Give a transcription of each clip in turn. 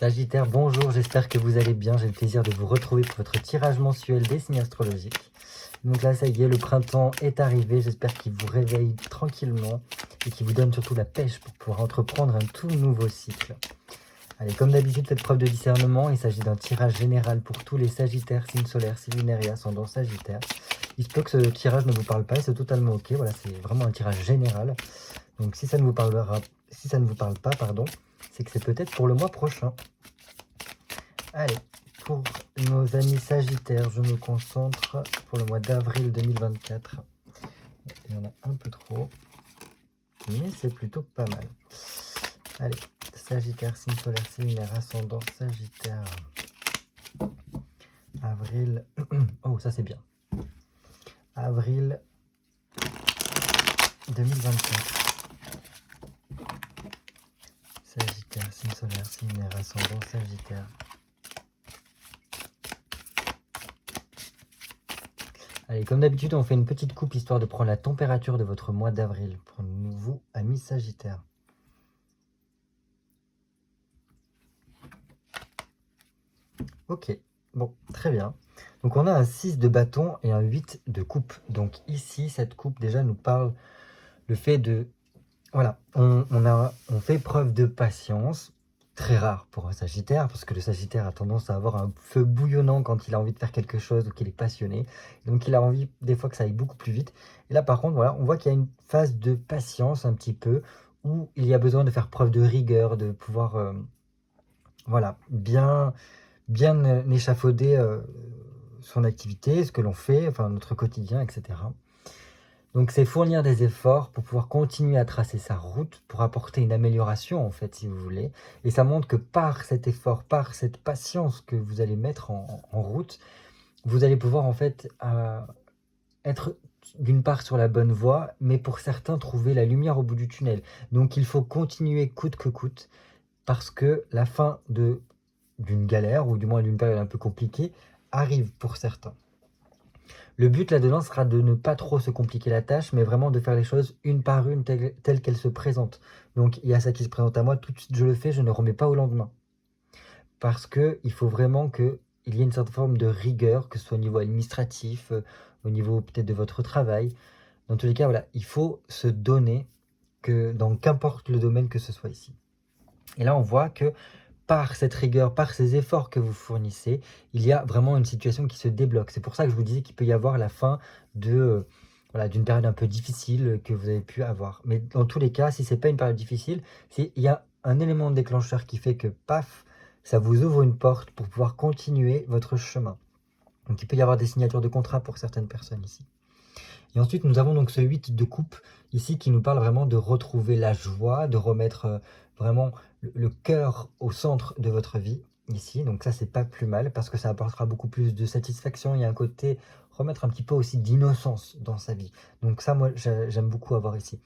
Sagittaire, bonjour, j'espère que vous allez bien. J'ai le plaisir de vous retrouver pour votre tirage mensuel des signes astrologiques. Donc là, ça y est, le printemps est arrivé. J'espère qu'il vous réveille tranquillement et qu'il vous donne surtout la pêche pour pouvoir entreprendre un tout nouveau cycle. Allez, comme d'habitude, faites preuve de discernement. Il s'agit d'un tirage général pour tous les Sagittaires, signes solaires, signes lunaires et ascendant Sagittaire. Il se peut que ce tirage ne vous parle pas et c'est totalement ok. Voilà, c'est vraiment un tirage général. Donc si ça ne vous parle pas, pardon, c'est que c'est peut-être pour le mois prochain. Allez, pour nos amis Sagittaires, je me concentre pour le mois d'avril 2024. Il y en a un peu trop, mais c'est plutôt pas mal. Allez, Sagittaire, signe solaire, signe lunaire, ascendant Sagittaire. Avril, oh ça c'est bien. Avril 2024. Sagittaire, signe solaire, signe lunaire, ascendant Sagittaire. Allez, comme d'habitude, on fait une petite coupe histoire de prendre la température de votre mois d'avril pour vous, amis Sagittaires. Ok, bon, très bien. Donc on a un 6 de bâton et un 8 de coupe. Donc ici, cette coupe déjà nous parle le fait de... Voilà, on fait preuve de patience, très rare pour un Sagittaire, parce que le Sagittaire a tendance à avoir un feu bouillonnant quand il a envie de faire quelque chose ou qu'il est passionné. Donc il a envie des fois que ça aille beaucoup plus vite. Et là par contre, voilà, on voit qu'il y a une phase de patience un petit peu, où il y a besoin de faire preuve de rigueur, de pouvoir voilà, bien échafauder son activité, ce que l'on fait, enfin notre quotidien, etc. Donc c'est fournir des efforts pour pouvoir continuer à tracer sa route, pour apporter une amélioration en fait si vous voulez. Et ça montre que par cet effort, par cette patience que vous allez mettre en route, vous allez pouvoir en fait être d'une part sur la bonne voie, mais pour certains trouver la lumière au bout du tunnel. Donc il faut continuer coûte que coûte, parce que la fin d'une galère, ou du moins d'une période un peu compliquée, arrive pour certains. Le but là-dedans sera de ne pas trop se compliquer la tâche, mais vraiment de faire les choses une par une telles qu'elles se présentent. Donc il y a ça qui se présente à moi, tout de suite je le fais, je ne remets pas au lendemain. Parce qu'il faut vraiment qu'il y ait une certaine forme de rigueur, que ce soit au niveau administratif, au niveau peut-être de votre travail. Dans tous les cas, voilà, il faut se donner dans qu'importe le domaine que ce soit ici. Et là on voit que par cette rigueur, par ces efforts que vous fournissez, il y a vraiment une situation qui se débloque. C'est pour ça que je vous disais qu'il peut y avoir la fin voilà, d'une période un peu difficile que vous avez pu avoir. Mais dans tous les cas, si ce n'est pas une période difficile, il y a un élément déclencheur qui fait que, paf, ça vous ouvre une porte pour pouvoir continuer votre chemin. Donc il peut y avoir des signatures de contrat pour certaines personnes ici. Et ensuite, nous avons donc ce 8 de coupe ici qui nous parle vraiment de retrouver la joie, de remettre vraiment le cœur au centre de votre vie ici. Donc ça, c'est pas plus mal parce que ça apportera beaucoup plus de satisfaction. Il y a un côté remettre un petit peu aussi d'innocence dans sa vie. Donc ça, moi, j'aime beaucoup avoir ici.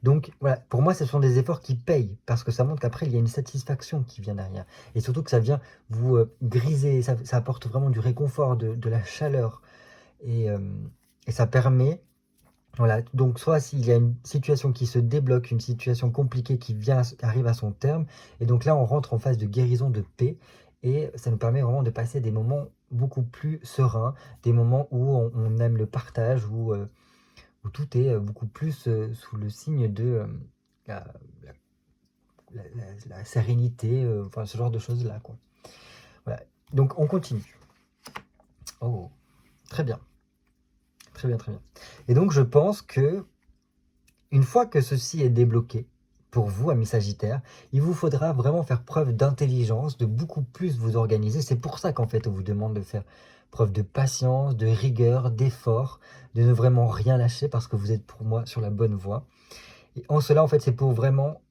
Donc voilà, pour moi, ce sont des efforts qui payent parce que ça montre qu'après, il y a une satisfaction qui vient derrière. Et surtout que ça vient vous griser, ça apporte vraiment du réconfort, de la chaleur. Et ça permet... Voilà, donc soit s'il y a une situation qui se débloque, une situation compliquée qui arrive à son terme, et donc là on rentre en phase de guérison, de paix, et ça nous permet vraiment de passer des moments beaucoup plus sereins, des moments où on aime le partage, où tout est beaucoup plus sous le signe de la, la sérénité, enfin ce genre de choses-là, quoi. Voilà, donc on continue. Oh, très bien. Très bien, très bien. Et donc je pense que une fois que ceci est débloqué, pour vous, amis Sagittaires, il vous faudra vraiment faire preuve d'intelligence, de beaucoup plus vous organiser. C'est pour ça qu'en fait, on vous demande de faire preuve de patience, de rigueur, d'effort, de ne vraiment rien lâcher parce que vous êtes pour moi sur la bonne voie. Et en cela, en fait, c'est pour vraiment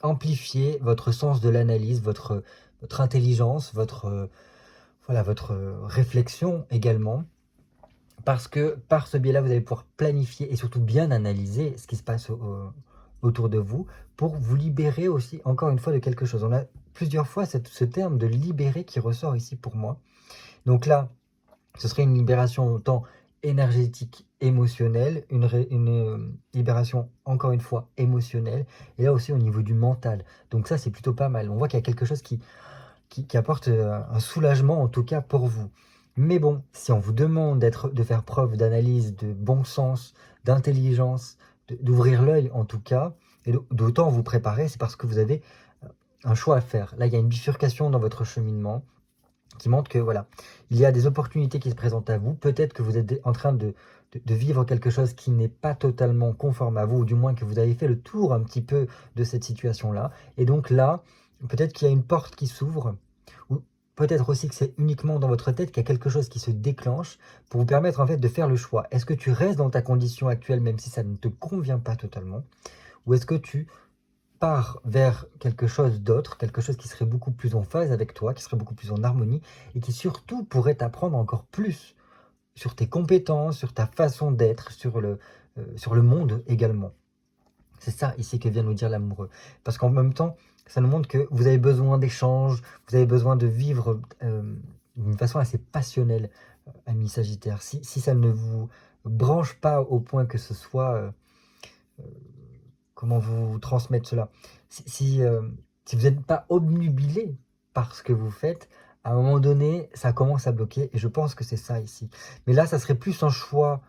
amplifier votre sens de l'analyse, votre intelligence, voilà, votre réflexion également. Parce que par ce biais-là, vous allez pouvoir planifier et surtout bien analyser ce qui se passe autour de vous pour vous libérer aussi, encore une fois, de quelque chose. On a plusieurs fois ce terme de libérer qui ressort ici pour moi. Donc là, ce serait une libération autant énergétique, émotionnelle, une libération, encore une fois, émotionnelle, et là aussi au niveau du mental. Donc ça, c'est plutôt pas mal. On voit qu'il y a quelque chose qui qui apporte un soulagement en tout cas pour vous. Mais bon, si on vous demande de faire preuve d'analyse, de bon sens, d'intelligence, d'ouvrir l'œil en tout cas, et d'autant vous préparer, c'est parce que vous avez un choix à faire. Là, il y a une bifurcation dans votre cheminement qui montre que voilà, il y a des opportunités qui se présentent à vous. Peut-être que vous êtes en train de vivre quelque chose qui n'est pas totalement conforme à vous, ou du moins que vous avez fait le tour un petit peu de cette situation-là. Et donc là, peut-être qu'il y a une porte qui s'ouvre, ou peut-être aussi que c'est uniquement dans votre tête qu'il y a quelque chose qui se déclenche pour vous permettre en fait de faire le choix. Est-ce que tu restes dans ta condition actuelle même si ça ne te convient pas totalement, ou est-ce que tu pars vers quelque chose d'autre, quelque chose qui serait beaucoup plus en phase avec toi, qui serait beaucoup plus en harmonie, et qui surtout pourrait t'apprendre encore plus sur tes compétences, sur ta façon d'être, sur le monde également. C'est ça ici que vient nous dire l'amoureux. Parce qu'en même temps, ça nous montre que vous avez besoin d'échanges, vous avez besoin de vivre d'une façon assez passionnelle, ami Sagittaire. Si ça ne vous branche pas au point que ce soit... comment vous transmettre cela? Si vous n'êtes pas obnubilé par ce que vous faites, à un moment donné, ça commence à bloquer. Et je pense que c'est ça ici. Mais là, ça serait plus un choix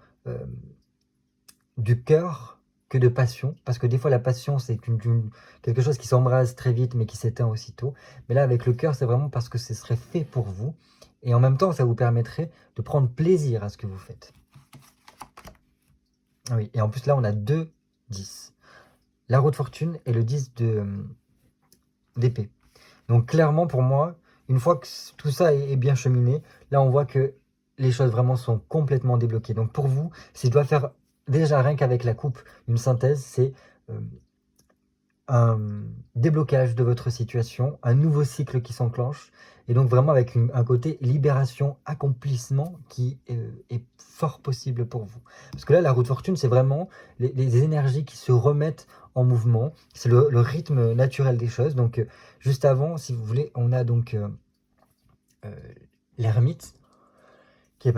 du cœur que de passion. Parce que des fois, la passion, c'est quelque chose qui s'embrase très vite, mais qui s'éteint aussitôt. Mais là, avec le cœur, c'est vraiment parce que ce serait fait pour vous. Et en même temps, ça vous permettrait de prendre plaisir à ce que vous faites. Ah oui, et en plus, là, on a 2 10. La roue de fortune et le 10 d'épée. Donc clairement pour moi, une fois que tout ça est bien cheminé, là on voit que les choses vraiment sont complètement débloquées. Donc pour vous, si je dois faire déjà rien qu'avec la coupe une synthèse, c'est un déblocage de votre situation, un nouveau cycle qui s'enclenche, et donc vraiment avec un côté libération, accomplissement qui est fort possible pour vous. Parce que là, la roue de fortune, c'est vraiment les énergies qui se remettent en mouvement, c'est le rythme naturel des choses. Donc juste avant, si vous voulez, on a donc l'ermite, qui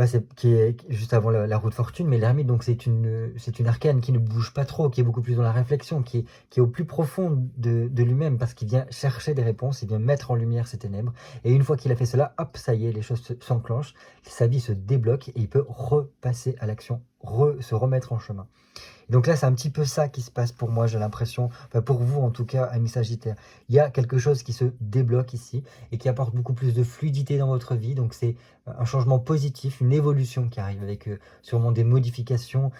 est juste avant la roue de fortune, mais l'ermite, donc c'est une arcane qui ne bouge pas trop, qui est beaucoup plus dans la réflexion, qui est au plus profond de lui-même, parce qu'il vient chercher des réponses, il vient mettre en lumière ses ténèbres, et une fois qu'il a fait cela, hop, ça y est, les choses s'enclenchent, sa vie se débloque, et il peut repasser à l'action, se remettre en chemin. Donc là, c'est un petit peu ça qui se passe pour moi, j'ai l'impression, enfin pour vous en tout cas, amis Sagittaire. Il y a quelque chose qui se débloque ici et qui apporte beaucoup plus de fluidité dans votre vie. Donc c'est un changement positif, une évolution qui arrive avec sûrement des modifications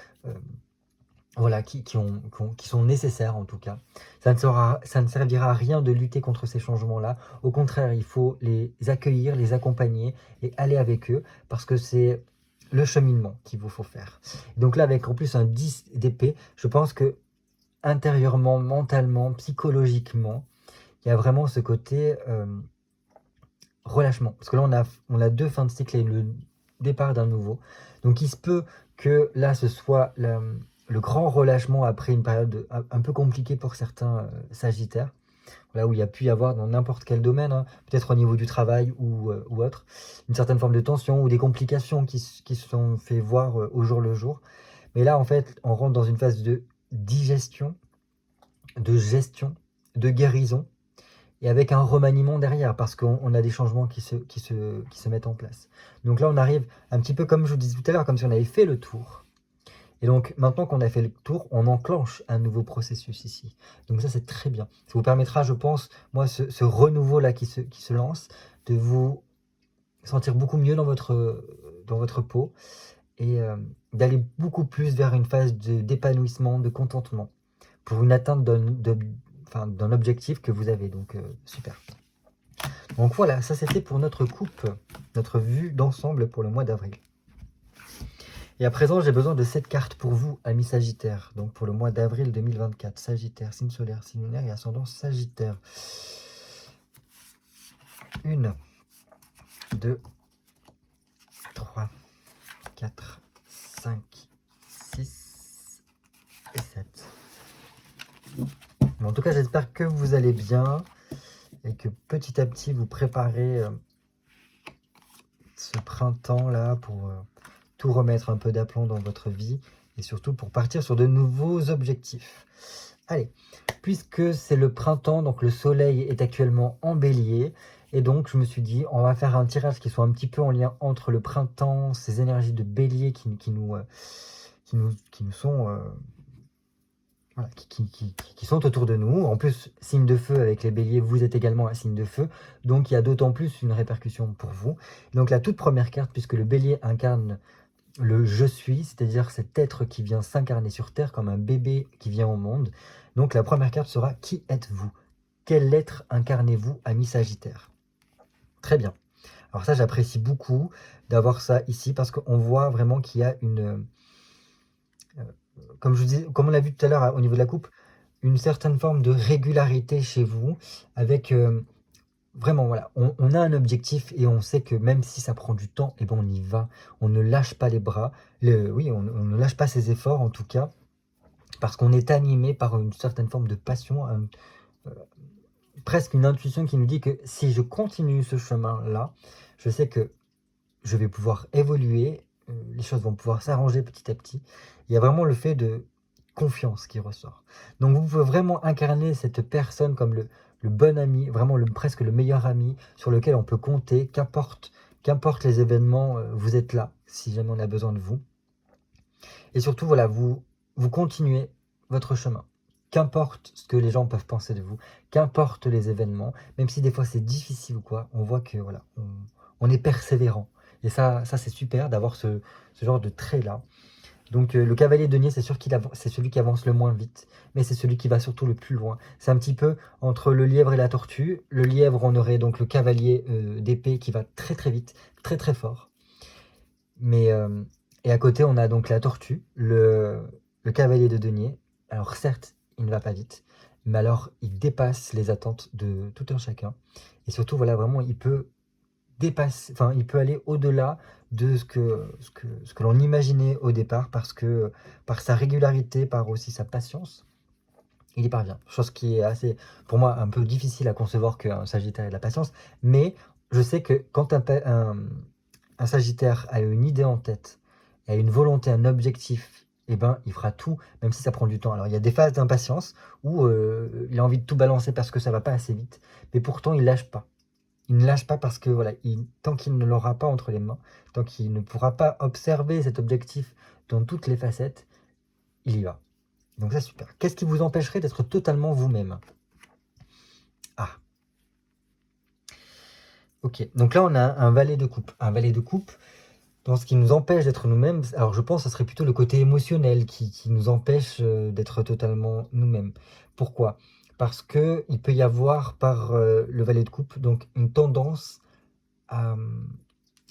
voilà, qui sont nécessaires en tout cas. Ça ne servira à rien de lutter contre ces changements-là. Au contraire, il faut les accueillir, les accompagner et aller avec eux parce que c'est le cheminement qu'il vous faut faire. Donc là, avec en plus un 10 d'épée, je pense que intérieurement, mentalement, psychologiquement, il y a vraiment ce côté relâchement. Parce que là, on a 2 fins de cycle et le départ d'un nouveau. Donc il se peut que là, ce soit le grand relâchement après une période un peu compliquée pour certains Sagittaires. Voilà, où il y a pu y avoir dans n'importe quel domaine, hein, peut-être au niveau du travail ou autre, une certaine forme de tension ou des complications qui se sont fait voir au jour le jour. Mais là, en fait, on rentre dans une phase de digestion, de gestion, de guérison, et avec un remaniement derrière, parce qu'on a des changements qui se mettent en place. Donc là, on arrive un petit peu comme je vous disais tout à l'heure, comme si on avait fait le tour. Et donc, maintenant qu'on a fait le tour, on enclenche un nouveau processus ici. Donc ça, c'est très bien. Ça vous permettra, je pense, moi, ce renouveau-là qui se lance, de vous sentir beaucoup mieux dans votre peau et d'aller beaucoup plus vers une phase d'épanouissement, de contentement, pour une atteinte d'un objectif que vous avez. Donc, super. Donc voilà, ça c'était pour notre coupe, notre vue d'ensemble pour le mois d'avril. Et à présent, j'ai besoin de 7 cartes pour vous, amis Sagittaire. Donc pour le mois d'avril 2024, Sagittaire, signe solaire, signe lunaire et ascendant Sagittaire. 1, 2, 3, 4, 5, 6 et 7. En tout cas, j'espère que vous allez bien et que petit à petit, vous préparez ce printemps-là pour tout remettre un peu d'aplomb dans votre vie et surtout pour partir sur de nouveaux objectifs. Allez, puisque c'est le printemps, donc le soleil est actuellement en bélier, Et donc, je me suis dit, on va faire un tirage qui soit un petit peu en lien entre le printemps, ces énergies de bélier qui nous sont, voilà, qui sont autour de nous. En plus, signe de feu avec les béliers, vous êtes également un signe de feu. Donc, il y a d'autant plus une répercussion pour vous. Donc, la toute première carte, puisque le bélier incarne le je suis, c'est-à-dire cet être qui vient s'incarner sur Terre comme un bébé qui vient au monde. Donc, la première carte sera qui êtes-vous? Quel être incarnez-vous, ami Sagittaire? Très bien. Alors ça, j'apprécie beaucoup d'avoir ça ici parce qu'on voit vraiment qu'il y a une, comme je vous dis, comme on l'a vu tout à l'heure au niveau de la coupe, une certaine forme de régularité chez vous avec vraiment, voilà, on a un objectif et on sait que même si ça prend du temps, et ben on y va, on ne lâche pas les bras, oui, on ne lâche pas ses efforts en tout cas, parce qu'on est animé par une certaine forme de passion, presque une intuition qui nous dit que si je continue ce chemin-là, je sais que je vais pouvoir évoluer, les choses vont pouvoir s'arranger petit à petit. Il y a vraiment le fait de confiance qui ressort. Donc vous pouvez vraiment incarner cette personne comme le bon ami, vraiment presque le meilleur ami sur lequel on peut compter, qu'importe les événements, vous êtes là si jamais on a besoin de vous. Et surtout, voilà, vous continuez votre chemin. Qu'importe ce que les gens peuvent penser de vous, qu'importe les événements, même si des fois c'est difficile ou quoi, on voit que voilà, on est persévérant. Et ça c'est super d'avoir ce genre de trait-là. Donc le cavalier de denier, c'est sûr c'est celui qui avance le moins vite, mais c'est celui qui va surtout le plus loin. C'est un petit peu entre le lièvre et la tortue. Le lièvre, on aurait donc le cavalier d'épée qui va très très vite, très très fort. Mais, et à côté, on a donc la tortue, le cavalier de denier. Alors certes, il ne va pas vite, mais alors il dépasse les attentes de tout un chacun. Et surtout, voilà, vraiment, il peut dépasser, enfin, il peut aller au-delà de ce que l'on imaginait au départ, parce que par sa régularité, par aussi sa patience, il y parvient. Chose qui est assez, pour moi, un peu difficile à concevoir qu'un Sagittaire ait de la patience, mais je sais que quand un Sagittaire a une idée en tête, a une volonté, un objectif, eh ben, il fera tout, même si ça prend du temps. Alors, il y a des phases d'impatience où il a envie de tout balancer parce que ça va pas assez vite, mais pourtant, il lâche pas. Il ne lâche pas parce que, voilà, tant qu'il ne l'aura pas entre les mains, tant qu'il ne pourra pas observer cet objectif dans toutes les facettes, il y va. Donc ça, super. Qu'est-ce qui vous empêcherait d'être totalement vous-même? Ah, ok. Donc là, on a un valet de coupe. Un valet de coupe, dans ce qui nous empêche d'être nous-mêmes, alors je pense que ce serait plutôt le côté émotionnel qui nous empêche d'être totalement nous-mêmes. Pourquoi? Parce qu'il peut y avoir par le valet de coupe donc une tendance à,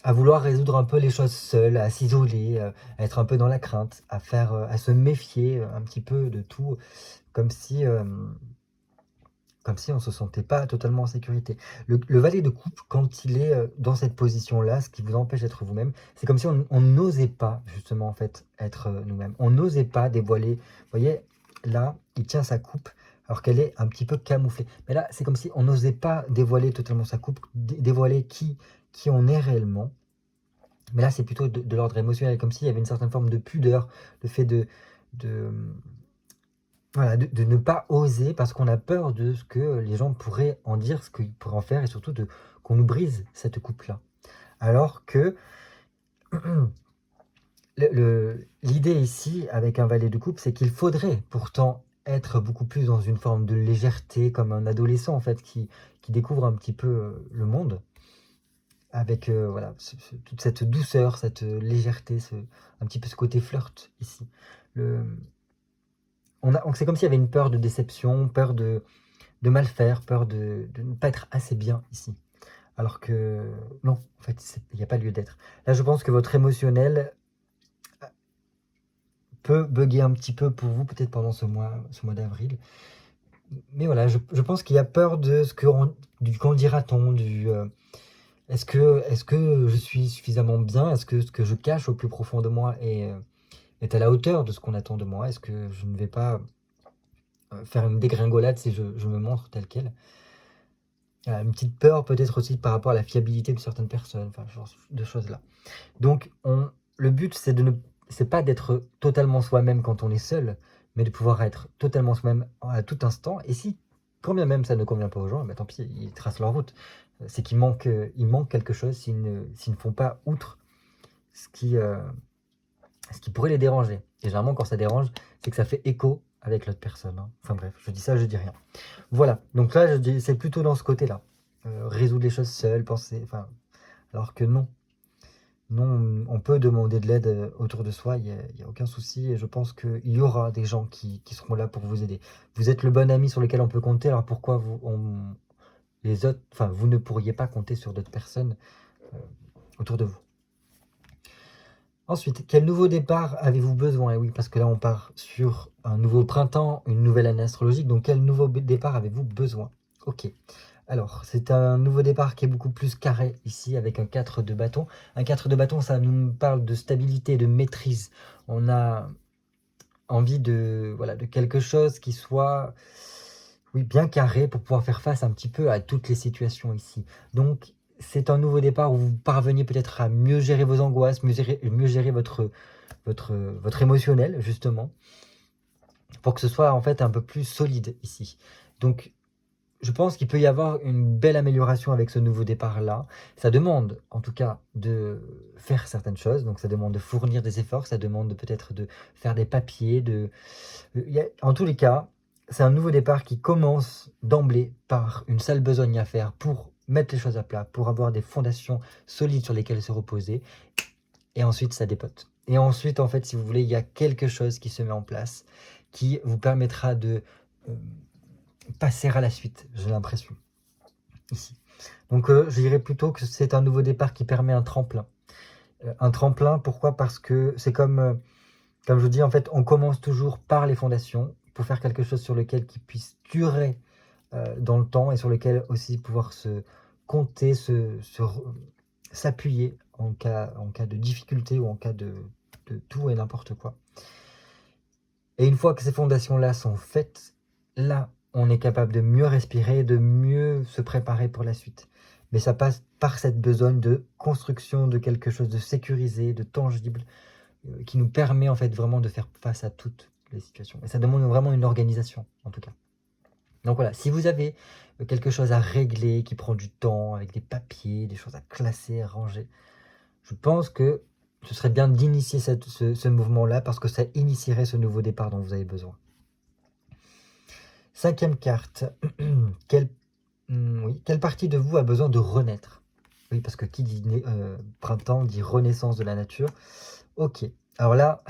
à vouloir résoudre un peu les choses seul, à s'isoler, à être un peu dans la crainte, à se méfier un petit peu de tout, comme si on ne se sentait pas totalement en sécurité. Le valet de coupe, quand il est dans cette position-là, ce qui vous empêche d'être vous-même, c'est comme si on n'osait pas, justement, en fait, être nous-mêmes. On n'osait pas dévoiler. Vous voyez, là, il tient sa coupe, alors qu'elle est un petit peu camouflée. Mais là, c'est comme si on n'osait pas dévoiler totalement sa coupe, dévoiler qui on est réellement. Mais là, c'est plutôt de l'ordre émotionnel, comme s'il y avait une certaine forme de pudeur, le fait de, voilà, de ne pas oser parce qu'on a peur de ce que les gens pourraient en dire, ce qu'ils pourraient en faire, et surtout qu'on nous brise cette coupe-là. Alors que l'idée ici, avec un valet de coupe, c'est qu'il faudrait pourtant être beaucoup plus dans une forme de légèreté, comme un adolescent en fait, qui découvre un petit peu le monde, avec voilà, toute cette douceur, cette légèreté, un petit peu ce côté flirt ici. C'est comme s'il y avait une peur de déception, peur de mal faire, peur de ne pas être assez bien ici. Alors que non, en fait, il n'y a pas lieu d'être. Là, je pense que votre émotionnel peut bugger un petit peu pour vous, peut-être pendant ce mois d'avril. Mais voilà, je pense qu'il y a peur de du qu'en dira-t-on, est-ce que je suis suffisamment bien? Est-ce que ce que je cache au plus profond de moi est à la hauteur de ce qu'on attend de moi? Est-ce que je ne vais pas faire une dégringolade si je me montre tel quel? Une petite peur peut-être aussi par rapport à la fiabilité de certaines personnes, enfin, ce genre de choses-là. Donc le but, c'est pas d'être totalement soi-même quand on est seul, mais de pouvoir être totalement soi-même à tout instant. Et si, quand bien même ça ne convient pas aux gens, eh ben, tant pis, ils tracent leur route. c'est il manque quelque chose s'ils ne font pas outre ce qui pourrait les déranger. Et généralement, quand ça dérange, c'est que ça fait écho avec l'autre personne, hein. Enfin bref, je dis ça, je dis rien. Voilà, donc là, c'est plutôt dans ce côté-là. Résoudre les choses seul, penser, enfin, alors que non. Non, on peut demander de l'aide autour de soi, il y a aucun souci. Et je pense qu'il y aura des gens qui seront là pour vous aider. Vous êtes le bon ami sur lequel on peut compter, alors pourquoi les autres, enfin, vous ne pourriez pas compter sur d'autres personnes euh, autour de vous. Ensuite, quel nouveau départ avez-vous besoin? Et oui, parce que là, on part sur un nouveau printemps, une nouvelle année astrologique. Donc, quel nouveau départ avez-vous besoin? Ok. Alors, c'est un nouveau départ qui est beaucoup plus carré ici, avec un 4 de bâton. Un 4 de bâton, ça nous parle de stabilité, de maîtrise. On a envie de, voilà, de quelque chose qui soit, oui, bien carré pour pouvoir faire face un petit peu à toutes les situations ici. Donc, c'est un nouveau départ où vous parveniez peut-être à mieux gérer vos angoisses, mieux gérer votre émotionnel, justement, pour que ce soit en fait un peu plus solide ici. Donc, je pense qu'il peut y avoir une belle amélioration avec ce nouveau départ-là. Ça demande, en tout cas, de faire certaines choses. Donc, ça demande de fournir des efforts. Ça demande peut-être de faire des papiers. En tous les cas, c'est un nouveau départ qui commence d'emblée par une sale besogne à faire pour mettre les choses à plat, pour avoir des fondations solides sur lesquelles se reposer. Et ensuite, ça dépote. Et ensuite, en fait, si vous voulez, il y a quelque chose qui se met en place qui vous permettra de euh, passer à la suite, j'ai l'impression, ici. Donc, je dirais plutôt que c'est un nouveau départ qui permet un tremplin. Un tremplin, pourquoi? Parce que c'est comme je vous dis, en fait, on commence toujours par les fondations pour faire quelque chose sur lequel qui puisse durer dans le temps et sur lequel aussi pouvoir se compter, s'appuyer en cas de difficulté ou en cas de tout et n'importe quoi. Et une fois que ces fondations-là sont faites, là, on est capable de mieux respirer, de mieux se préparer pour la suite. Mais ça passe par cette besogne de construction de quelque chose de sécurisé, de tangible, qui nous permet en fait vraiment de faire face à toutes les situations. Et ça demande vraiment une organisation, en tout cas. Donc voilà, si vous avez quelque chose à régler, qui prend du temps, avec des papiers, des choses à classer, à ranger, je pense que ce serait bien d'initier ce mouvement-là parce que ça initierait ce nouveau départ dont vous avez besoin. Cinquième carte. Quelle, oui, quelle partie de vous a besoin de renaître? Oui, parce que qui dit printemps dit renaissance de la nature. Ok, alors là,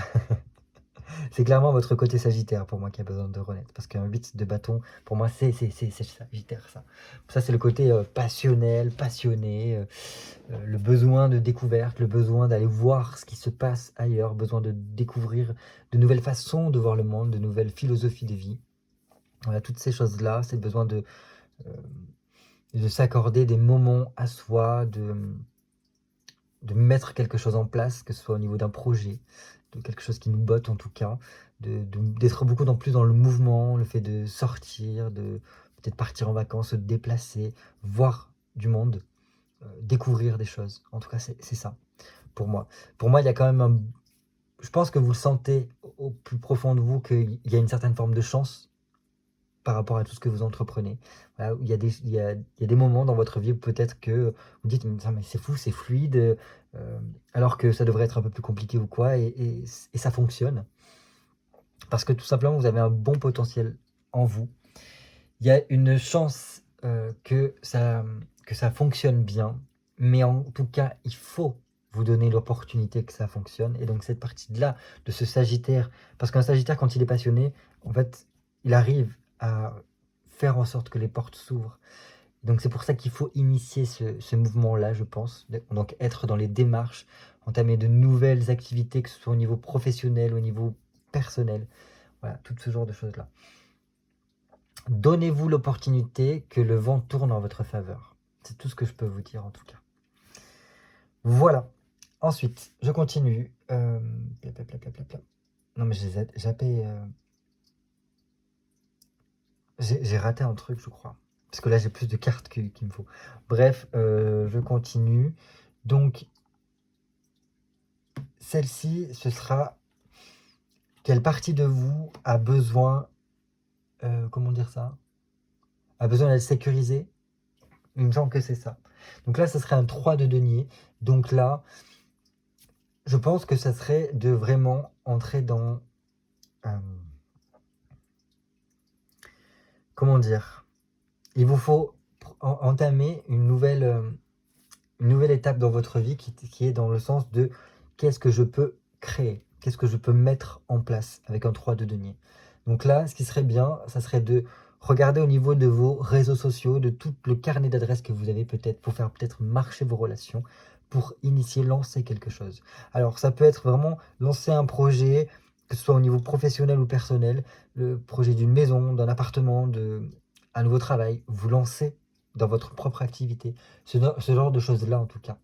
c'est clairement votre côté Sagittaire pour moi qui a besoin de renaître. Parce qu'un 8 de bâton, pour moi, c'est Sagittaire, ça. Ça, c'est le côté passionnel, passionné, le besoin de découverte, le besoin d'aller voir ce qui se passe ailleurs, besoin de découvrir de nouvelles façons de voir le monde, de nouvelles philosophies de vie. Voilà, toutes ces choses-là, c'est besoin de s'accorder des moments à soi, de mettre quelque chose en place, que ce soit au niveau d'un projet, de quelque chose qui nous botte en tout cas, d'être beaucoup plus dans le mouvement, le fait de sortir, de peut-être partir en vacances, se déplacer, voir du monde, découvrir des choses. En tout cas, c'est ça pour moi. Pour moi, il y a quand même je pense que vous le sentez au plus profond de vous qu'il y a une certaine forme de chance par rapport à tout ce que vous entreprenez. Voilà, il y a des moments dans votre vie où peut-être que vous dites mais c'est fou, c'est fluide, alors que ça devrait être un peu plus compliqué ou quoi, et ça fonctionne. Parce que tout simplement, vous avez un bon potentiel en vous. Il y a une chance que ça fonctionne bien, mais en tout cas, il faut vous donner l'opportunité que ça fonctionne. Et donc cette partie-là, de ce Sagittaire, parce qu'un Sagittaire, quand il est passionné, en fait, il arrive à faire en sorte que les portes s'ouvrent. Donc c'est pour ça qu'il faut initier ce mouvement-là, je pense. Donc être dans les démarches, entamer de nouvelles activités, que ce soit au niveau professionnel, au niveau personnel. Voilà, tout ce genre de choses-là. Donnez-vous l'opportunité que le vent tourne en votre faveur. C'est tout ce que je peux vous dire en tout cas. Voilà. Ensuite, je continue. Non mais j'ai zappé. J'ai raté un truc, je crois. Parce que là, j'ai plus de cartes qu'il me faut. Bref, je continue. Donc, celle-ci, ce sera quelle partie de vous a besoin, comment dire ça? A besoin d'être sécurisée, Il me semble que c'est ça. Donc là, ce serait un 3 de denier. Donc là, je pense que ça serait de vraiment entrer dans... comment dire? Il vous faut entamer une nouvelle étape dans votre vie qui est dans le sens de qu'est-ce que je peux créer, qu'est-ce que je peux mettre en place avec un 3 de denier. Donc là, ce qui serait bien, ça serait de regarder au niveau de vos réseaux sociaux, de tout le carnet d'adresses que vous avez peut-être pour faire peut-être marcher vos relations, pour initier, lancer quelque chose. Alors ça peut être vraiment lancer un projet, que ce soit au niveau professionnel ou personnel, le projet d'une maison, d'un appartement, un nouveau travail, vous lancez dans votre propre activité, ce genre de choses-là en tout cas.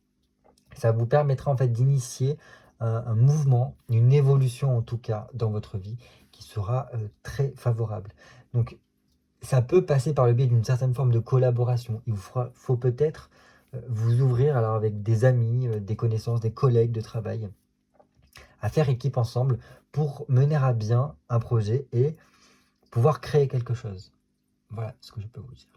Ça vous permettra en fait d'initier un mouvement, une évolution en tout cas dans votre vie qui sera très favorable. Donc ça peut passer par le biais d'une certaine forme de collaboration. Il vous faut peut-être vous ouvrir alors avec des amis, des connaissances, des collègues de travail, à faire équipe ensemble pour mener à bien un projet et pouvoir créer quelque chose. Voilà ce que je peux vous dire.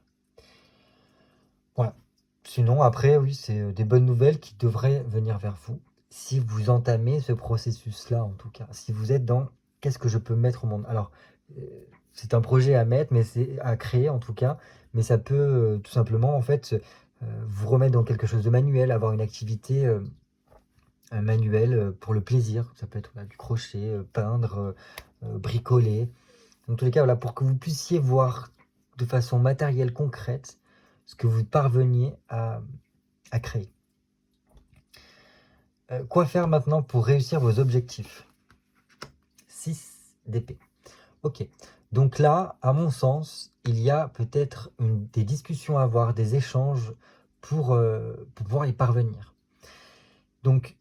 Voilà. Sinon, après, oui, c'est des bonnes nouvelles qui devraient venir vers vous si vous entamez ce processus-là, en tout cas. Si vous êtes dans qu'est-ce que je peux mettre au monde. Alors, c'est un projet à mettre, mais c'est à créer en tout cas. Mais ça peut tout simplement, en fait, vous remettre dans quelque chose de manuel, avoir une activité manuelle pour le plaisir. Ça peut être voilà, du crochet, peindre, bricoler. Dans tous les cas, voilà, pour que vous puissiez voir de façon matérielle, concrète, ce que vous parveniez à créer. Quoi faire maintenant pour réussir vos objectifs? 6 d'épée. Ok. Donc là, à mon sens, il y a peut-être des discussions à avoir, des échanges pour pouvoir y parvenir. Donc,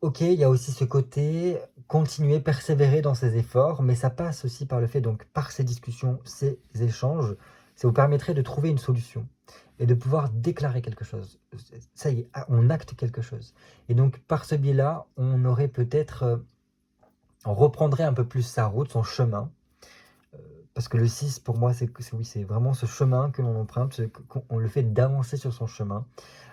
ok, il y a aussi ce côté continuer, persévérer dans ses efforts, mais ça passe aussi par le fait, donc par ces discussions, ces échanges, ça vous permettrait de trouver une solution et de pouvoir déclarer quelque chose. Ça y est, on acte quelque chose. Et donc par ce biais-là, on aurait peut-être, on reprendrait un peu plus sa route, son chemin, parce que le 6 pour moi, oui, c'est vraiment ce chemin que l'on emprunte, on le fait d'avancer sur son chemin,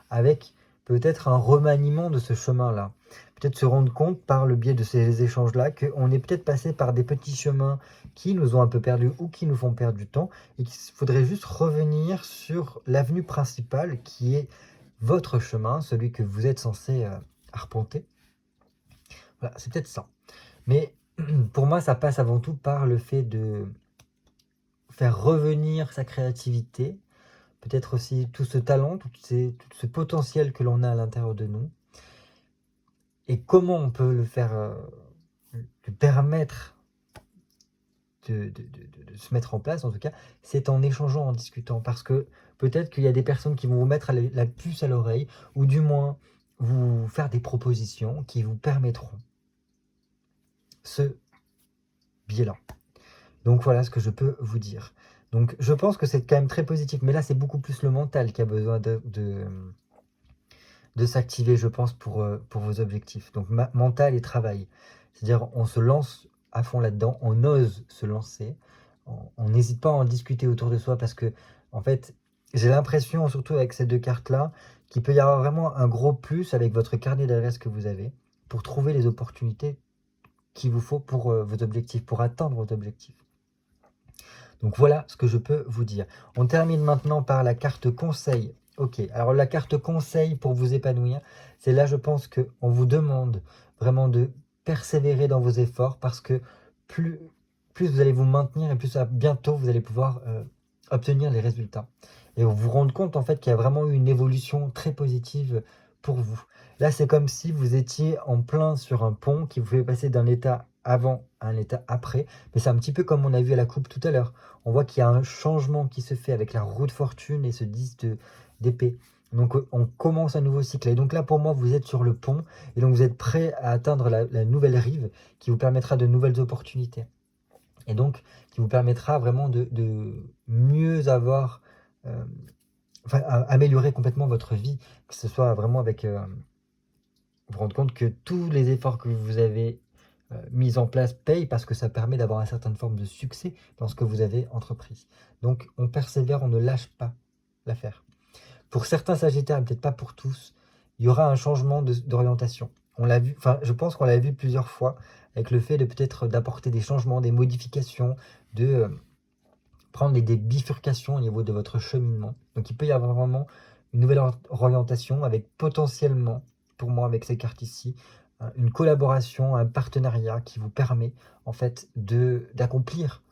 avec peut-être un remaniement de ce chemin-là. Peut-être se rendre compte par le biais de ces échanges-là qu'on est peut-être passé par des petits chemins qui nous ont un peu perdus ou qui nous font perdre du temps et qu'il faudrait juste revenir sur l'avenue principale qui est votre chemin, celui que vous êtes censé arpenter. Voilà, c'est peut-être ça. Mais pour moi, ça passe avant tout par le fait de faire revenir sa créativité, peut-être aussi tout ce talent, tout ce potentiel que l'on a à l'intérieur de nous. Et comment on peut le faire, le permettre de se mettre en place, en tout cas, c'est en échangeant, en discutant. Parce que peut-être qu'il y a des personnes qui vont vous mettre la puce à l'oreille, ou du moins vous faire des propositions qui vous permettront ce biais-là. Donc voilà ce que je peux vous dire. Donc je pense que c'est quand même très positif, mais là c'est beaucoup plus le mental qui a besoin de s'activer, je pense, pour vos objectifs. Donc mental et travail. C'est-à-dire on se lance à fond là-dedans, on ose se lancer, on n'hésite pas à en discuter autour de soi parce que, en fait, j'ai l'impression, surtout avec ces deux cartes-là, qu'il peut y avoir vraiment un gros plus avec votre carnet d'adresses que vous avez pour trouver les opportunités qu'il vous faut pour vos objectifs, pour atteindre vos objectifs. Donc voilà ce que je peux vous dire. On termine maintenant par la carte conseil. Ok, alors la carte conseil pour vous épanouir, c'est là je pense qu'on vous demande vraiment de persévérer dans vos efforts parce que plus vous allez vous maintenir et plus bientôt vous allez pouvoir obtenir les résultats. Et vous vous rendez compte en fait qu'il y a vraiment eu une évolution très positive pour vous. Là c'est comme si vous étiez en plein sur un pont qui vous fait passer d'un état avant à un état après. Mais c'est un petit peu comme on a vu à la coupe tout à l'heure. On voit qu'il y a un changement qui se fait avec la roue de fortune et ce 10 d'épée. Donc on commence un nouveau cycle. Et donc là pour moi vous êtes sur le pont et donc vous êtes prêt à atteindre la nouvelle rive qui vous permettra de nouvelles opportunités. Et donc qui vous permettra vraiment de mieux avoir, enfin améliorer complètement votre vie. Que ce soit vraiment avec, vous rendre compte que tous les efforts que vous avez mis en place payent parce que ça permet d'avoir une certaine forme de succès dans ce que vous avez entrepris. Donc on persévère, on ne lâche pas l'affaire. Pour certains Sagittaires, peut-être pas pour tous, il y aura un changement d'orientation. On l'a vu, enfin, je pense qu'on l'a vu plusieurs fois avec le fait de peut-être d'apporter des changements, des modifications, de prendre des bifurcations au niveau de votre cheminement. Donc il peut y avoir vraiment une nouvelle orientation avec potentiellement, pour moi avec ces cartes ici, une collaboration, un partenariat qui vous permet en fait d'accomplir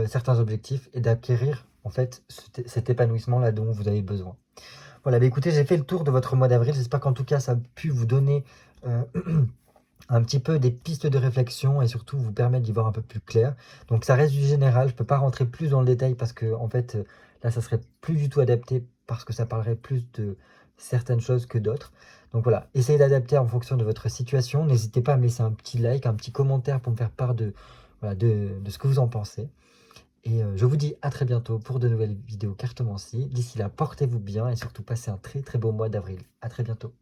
certains objectifs et d'acquérir en fait cet épanouissement là dont vous avez besoin. Voilà, bah écoutez, j'ai fait le tour de votre mois d'avril. J'espère qu'en tout cas ça a pu vous donner un petit peu des pistes de réflexion et surtout vous permettre d'y voir un peu plus clair. Donc ça reste du général, je ne peux pas rentrer plus dans le détail parce que en fait là ça serait plus du tout adapté parce que ça parlerait plus de certaines choses que d'autres. Donc voilà, essayez d'adapter en fonction de votre situation. N'hésitez pas à me laisser un petit like, un petit commentaire pour me faire part voilà, de ce que vous en pensez. Et je vous dis à très bientôt pour de nouvelles vidéos cartomancie. D'ici là, portez-vous bien et surtout passez un très très beau mois d'avril. À très bientôt.